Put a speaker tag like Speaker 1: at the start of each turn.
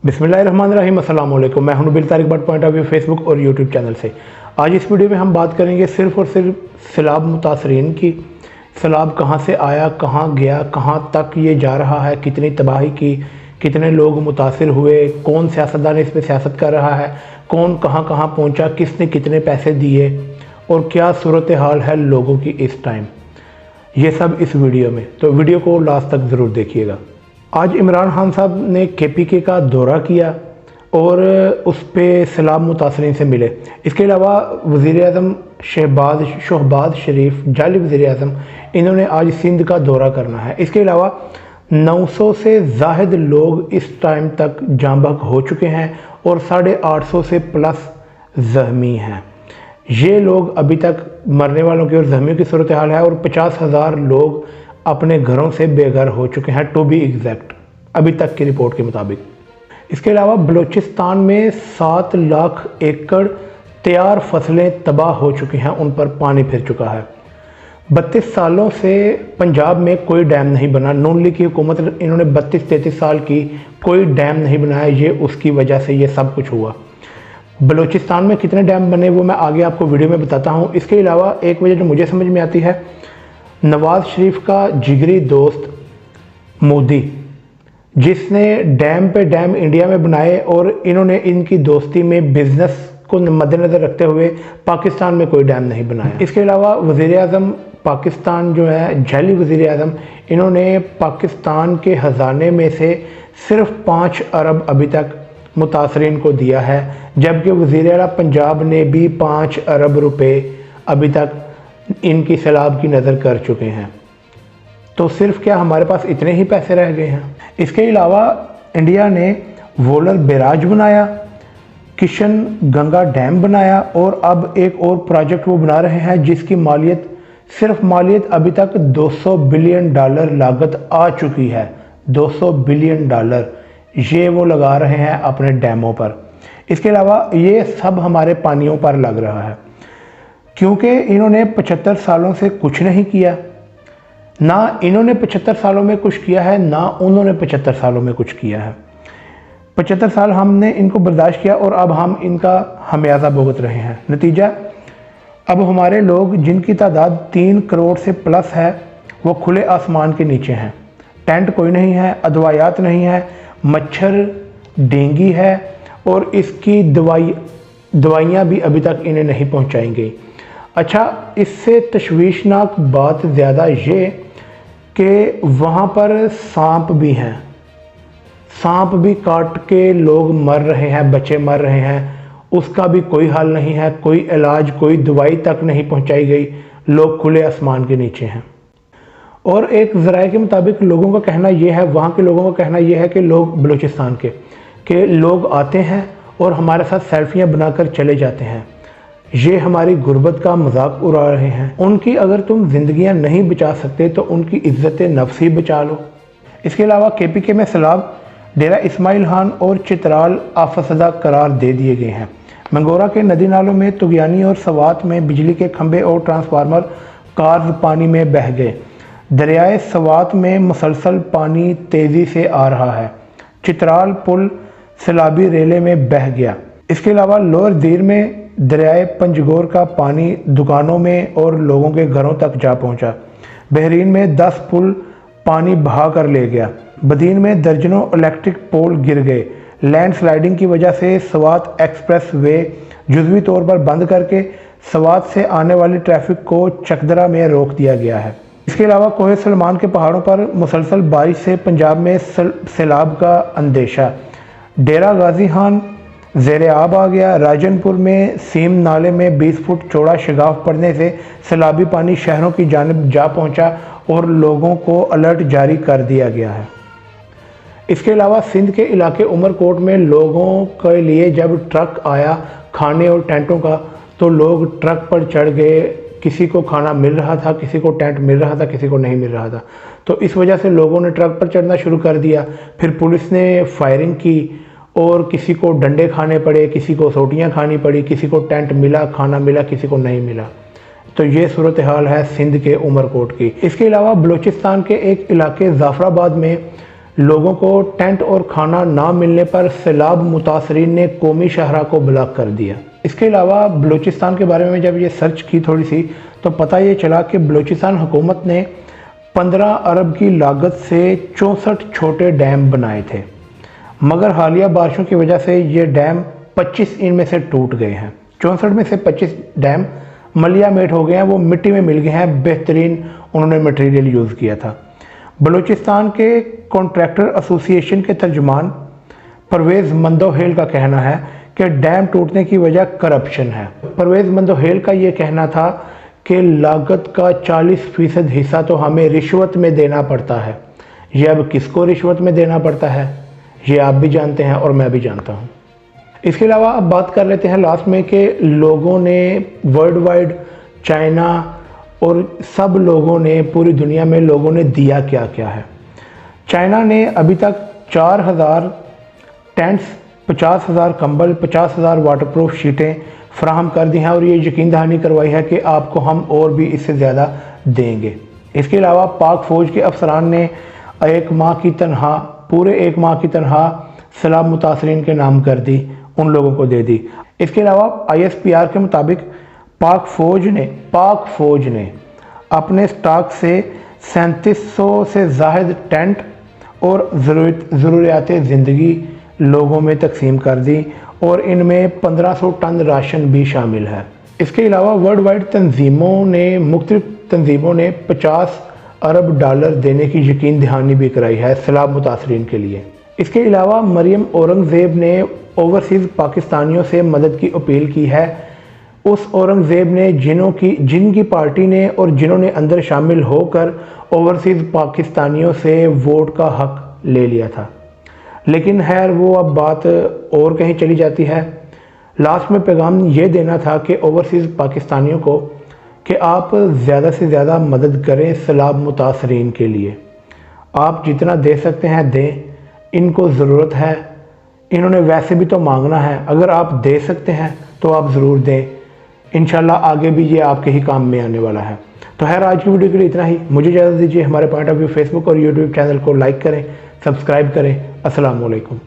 Speaker 1: बिस्मिल्लाहिर्रहमानिर्रहीम, अस्सलाम वालेकुम। मैं हूं bill Tariq but point of view Facebook और यूट्यूब चैनल से। आज इस वीडियो में हम बात करेंगे सिर्फ़ और सिर्फ सैलाब मुतासरीन की। सैलाब कहां से आया, कहां गया, कहां तक ये जा रहा है, कितनी तबाही की, कितने लोग मुतासर हुए, कौन सियासतदान इस पर सियासत कर रहा है, कौन कहां कहां पहुंचा, किसने कितने पैसे दिए और क्या सूरत हाल है लोगों की इस टाइम। ये सब इस वीडियो में, तो वीडियो को लास्ट तक ज़रूर देखिएगा। आज इमरान खान साहब ने KPK का दौरा किया और उस पर सैलाब मुतासरीन से मिले। इसके अलावा वज़ीर-ए-आज़म शहबाज शरीफ, जाली वज़ीर-ए-आज़म, इन्होंने आज सिंध का दौरा करना है। इसके अलावा 900 से ज़ाहिद लोग इस टाइम तक जाँ बहक हो चुके हैं और 850 से प्लस ज़ख्मी हैं। ये लोग अभी तक मरने वालों की और ज़ख्मियों की सूरत हाल है और 50,000 लोग अपने घरों से बेघर हो चुके हैं, टू बी एग्जैक्ट, अभी तक की रिपोर्ट के मुताबिक। इसके अलावा बलूचिस्तान में 7 लाख एकड़ तैयार फसलें तबाह हो चुकी हैं, उन पर पानी फिर चुका है। 32 सालों से पंजाब में कोई डैम नहीं बना। नून लीग की हुकूमत, इन्होंने 32-33 साल की, कोई डैम नहीं बनाया। ये उसकी वजह से ये सब कुछ हुआ। बलूचिस्तान में कितने डैम बने वो मैं आगे आपको वीडियो में बताता हूँ। इसके अलावा एक वजह जो मुझे समझ में आती है, नवाज शरीफ का जिगरी दोस्त मोदी, जिसने डैम पे डैम इंडिया में बनाए और इन्होंने इनकी दोस्ती में बिजनेस को मद्देनज़र रखते हुए पाकिस्तान में कोई डैम नहीं बनाया। इसके अलावा वज़ीर-ए-आज़म पाकिस्तान जो है, जाली वज़ीर-ए-आज़म, इन्होंने पाकिस्तान के ख़जाने में से सिर्फ 5 अरब अभी तक मुतासरीन को दिया है, जबकि वज़ीर-ए-आला पंजाब ने भी 5 अरब रुपए अभी तक इनकी सैलाब की नज़र कर चुके हैं। तो सिर्फ क्या हमारे पास इतने ही पैसे रह गए हैं? इसके अलावा इंडिया ने वोलर बैराज बनाया, किशन गंगा डैम बनाया और अब एक और प्रोजेक्ट वो बना रहे हैं जिसकी सिर्फ मालियत अभी तक $200 बिलियन लागत आ चुकी है। $200 बिलियन ये वो लगा रहे हैं अपने डैमों पर। इसके अलावा ये सब हमारे पानियों पर लग रहा है, क्योंकि इन्होंने 75 सालों से कुछ नहीं किया। ना इन्होंने 75 सालों में कुछ किया है, ना उन्होंने 75 सालों में कुछ किया है। 75 साल हमने इनको बर्दाश्त किया और अब हम इनका खमियाजा भुगत रहे हैं। नतीजा, अब हमारे लोग जिनकी तादाद 3 करोड़ से प्लस है वो खुले आसमान के नीचे हैं। टेंट कोई नहीं है, अदवायात नहीं है, मच्छर डेंगी है और इसकी दवाइयाँ भी अभी तक इन्हें नहीं पहुँचाई गई। अच्छा, इससे तशवीशनाक बात ज़्यादा ये कि वहाँ पर सांप भी हैं। सांप भी काट के लोग मर रहे हैं, बच्चे मर रहे हैं, उसका भी कोई हल नहीं है, कोई इलाज, कोई दवाई तक नहीं पहुँचाई गई। लोग खुले आसमान के नीचे हैं। और एक ज़राए के मुताबिक लोगों का कहना यह है, वहाँ के लोगों का कहना यह है कि लोग बलूचिस्तान के लोग आते हैं और हमारे साथ सेल्फियाँ बनाकर चले जाते हैं। ये हमारी गुर्बत का मजाक उड़ा रहे हैं। उनकी अगर तुम जिंदगियां नहीं बचा सकते तो उनकी इज्जत नफ्स ही बचा लो। इसके अलावा KPK में सैलाब, डेरा इस्माइल खान और चित्राल आफतज़दा करार दे दिए गए हैं। मंगोरा के नदी नालों में तुगयानी और सवात में बिजली के खंभे और ट्रांसफार्मर कार्ज पानी में बह गए। दरियाए सवात में मुसलसल पानी तेज़ी से आ रहा है। चित्राल पुल सैलाबी रेले में बह गया। इसके अलावा लोअर दीर में दरियाए पंजगोर का पानी दुकानों में और लोगों के घरों तक जा पहुंचा। बहरीन में 10 पुल पानी बहा कर ले गया। बदीन में दर्जनों इलेक्ट्रिक पोल गिर गए। लैंडस्लाइडिंग की वजह से सवात एक्सप्रेस वे जुज़वी तौर पर बंद करके सवात से आने वाली ट्रैफिक को चकदरा में रोक दिया गया है। इसके अलावा कोहे सलमान के पहाड़ों पर मुसलसल बारिश से पंजाब में सैलाब का अंदेशा। डेरा गाजी खान ज़ेरे आब आ गया। राजनपुर में सीम नाले में 20 फुट चौड़ा शगाफ पड़ने से सैलाबी पानी शहरों की जानिब जा पहुंचा और लोगों को अलर्ट जारी कर दिया गया है। इसके अलावा सिंध के इलाके उमरकोट में लोगों के लिए जब ट्रक आया खाने और टेंटों का, तो लोग ट्रक पर चढ़ गए। किसी को खाना मिल रहा था, किसी को टेंट मिल रहा था, किसी को नहीं मिल रहा था। तो इस वजह से लोगों ने ट्रक पर चढ़ना शुरू कर दिया। फिर पुलिस ने फायरिंग की और किसी को डंडे खाने पड़े, किसी को सोटियां खानी पड़ी, किसी को टेंट मिला, खाना मिला, किसी को नहीं मिला। तो ये सूरत हाल है सिंध के उमरकोट की। इसके अलावा बलूचिस्तान के एक इलाके जाफराबाद में लोगों को टेंट और खाना ना मिलने पर सैलाब मुतासरीन ने कौमी शाहरा को ब्लॉक कर दिया। इसके अलावा बलूचिस्तान के बारे में जब ये सर्च की थोड़ी सी तो पता ये चला कि बलूचिस्तान हुकूमत ने 15 अरब की लागत से 64 छोटे डैम बनाए थे, मगर हालिया बारिशों की वजह से ये डैम 25 इनमें से टूट गए हैं। 64 में से 25 डैम मलिया मेट हो गए हैं, वो मिट्टी में मिल गए हैं। बेहतरीन उन्होंने मटेरियल यूज़ किया था। बलूचिस्तान के कॉन्ट्रैक्टर एसोसिएशन के तर्जुमान परवेज़ मंदोहेल का कहना है कि डैम टूटने की वजह करप्शन है। परवेज़ मंदोहेल का ये कहना था कि लागत का 40% हिस्सा तो हमें रिश्वत में देना पड़ता है। ये अब किसको रिश्वत में देना पड़ता है ये आप भी जानते हैं और मैं भी जानता हूँ। इसके अलावा अब बात कर लेते हैं लास्ट में कि लोगों ने वर्ल्ड वाइड, चाइना और सब लोगों ने, पूरी दुनिया में लोगों ने दिया क्या क्या है। चाइना ने अभी तक 4000 टेंट्स, 50,000 कंबल, 50,000 वाटरप्रूफ शीटें फ्राहम कर दी हैं और ये यकीन दहानी करवाई है कि आपको हम और भी इससे ज़्यादा देंगे। इसके अलावा पाक फ़ौज के अफसरान ने एक माह की तनख्वाह, पूरे 1 माह की तनख्वाह सैलाब मुतासरीन के नाम कर दी, उन लोगों को दे दी। इसके अलावा ISPR के मुताबिक पाक फ़ौज ने अपने स्टॉक से 3700 से ज़ायद टेंट और ज़रूरियात ज़िंदगी लोगों में तकसीम कर दी और इनमें 1500 टन राशन भी शामिल है। इसके अलावा वर्ल्ड वाइड मुख्तलिफ तंजीमों ने 50 अरब डॉलर देने की यकीन दहानी भी कराई है सैलाब मुतासरीन के लिए। इसके अलावा मरियम औरंगज़ेब ने ओवरसीज़ पाकिस्तानियों से मदद की अपील की है। उस औरंगज़ेब ने जिनकी पार्टी ने और जिन्होंने अंदर शामिल होकर ओवरसीज़ पाकिस्तानियों से वोट का हक ले लिया था, लेकिन खैर वो अब बात और कहीं चली जाती है। लास्ट में पैगाम ये देना था कि ओवरसीज़ पाकिस्तानियों को कि आप ज़्यादा से ज़्यादा मदद करें सैलाब मुतासरीन के लिए। आप जितना दे सकते हैं दें, इनको ज़रूरत है, इन्होंने वैसे भी तो मांगना है। अगर आप दे सकते हैं तो आप ज़रूर दें, इंशाल्लाह आगे भी ये आपके ही काम में आने वाला है। तो खैर आज की वीडियो के लिए इतना ही। मुझे इजाज़त दीजिए। हमारे पॉइंट ऑफ व्यू फेसबुक और यूट्यूब चैनल को लाइक करें, सब्सक्राइब करें। अस्सलाम वालेकुम।